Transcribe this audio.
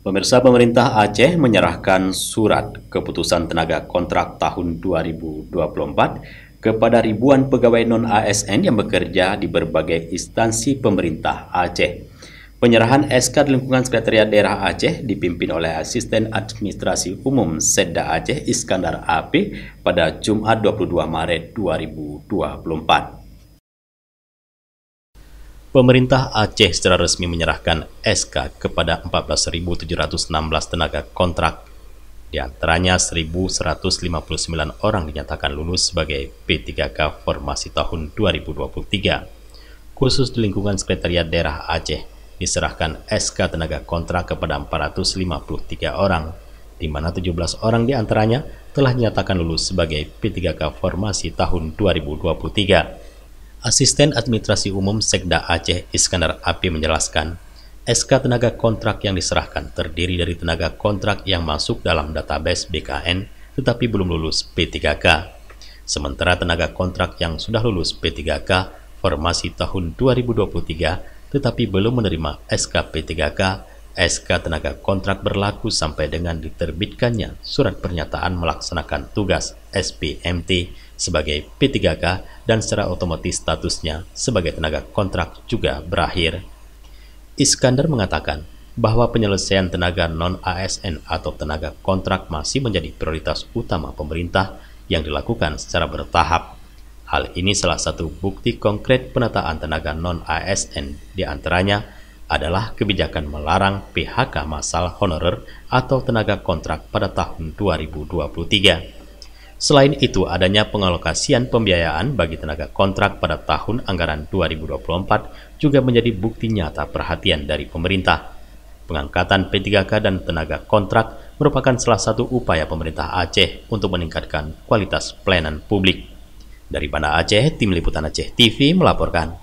Pemirsa, pemerintah Aceh menyerahkan surat keputusan tenaga kontrak tahun 2024 kepada ribuan pegawai non-ASN yang bekerja di berbagai instansi pemerintah Aceh. Penyerahan SK di lingkungan Sekretariat Daerah Aceh dipimpin oleh Asisten Administrasi Umum Setda Aceh Iskandar AP pada Jumat 22 Maret 2024. Pemerintah Aceh secara resmi menyerahkan SK kepada 14.716 tenaga kontrak. Di antaranya 1.159 orang dinyatakan lulus sebagai P3K formasi tahun 2023. Khusus di lingkungan Sekretariat Daerah Aceh, diserahkan SK tenaga kontrak kepada 453 orang, di mana 17 orang diantaranya telah dinyatakan lulus sebagai P3K formasi tahun 2023. Asisten Administrasi Umum Sekda Aceh Iskandar AP menjelaskan, SK tenaga kontrak yang diserahkan terdiri dari tenaga kontrak yang masuk dalam database BKN tetapi belum lulus P3K. Sementara tenaga kontrak yang sudah lulus P3K formasi tahun 2023 tetapi belum menerima SK P3K, SK tenaga kontrak berlaku sampai dengan diterbitkannya surat pernyataan melaksanakan tugas SPMT sebagai P3K dan secara otomatis statusnya sebagai tenaga kontrak juga berakhir. Iskandar mengatakan bahwa penyelesaian tenaga non-ASN atau tenaga kontrak masih menjadi prioritas utama pemerintah yang dilakukan secara bertahap. Hal ini salah satu bukti konkret penataan tenaga non-ASN, di antaranya adalah kebijakan melarang PHK massal honorer atau tenaga kontrak pada tahun 2023. Selain itu, adanya pengalokasian pembiayaan bagi tenaga kontrak pada tahun anggaran 2024 juga menjadi bukti nyata perhatian dari pemerintah. Pengangkatan P3K dan tenaga kontrak merupakan salah satu upaya pemerintah Aceh untuk meningkatkan kualitas pelayanan publik. Dari Banda Aceh, Tim Liputan Aceh TV melaporkan.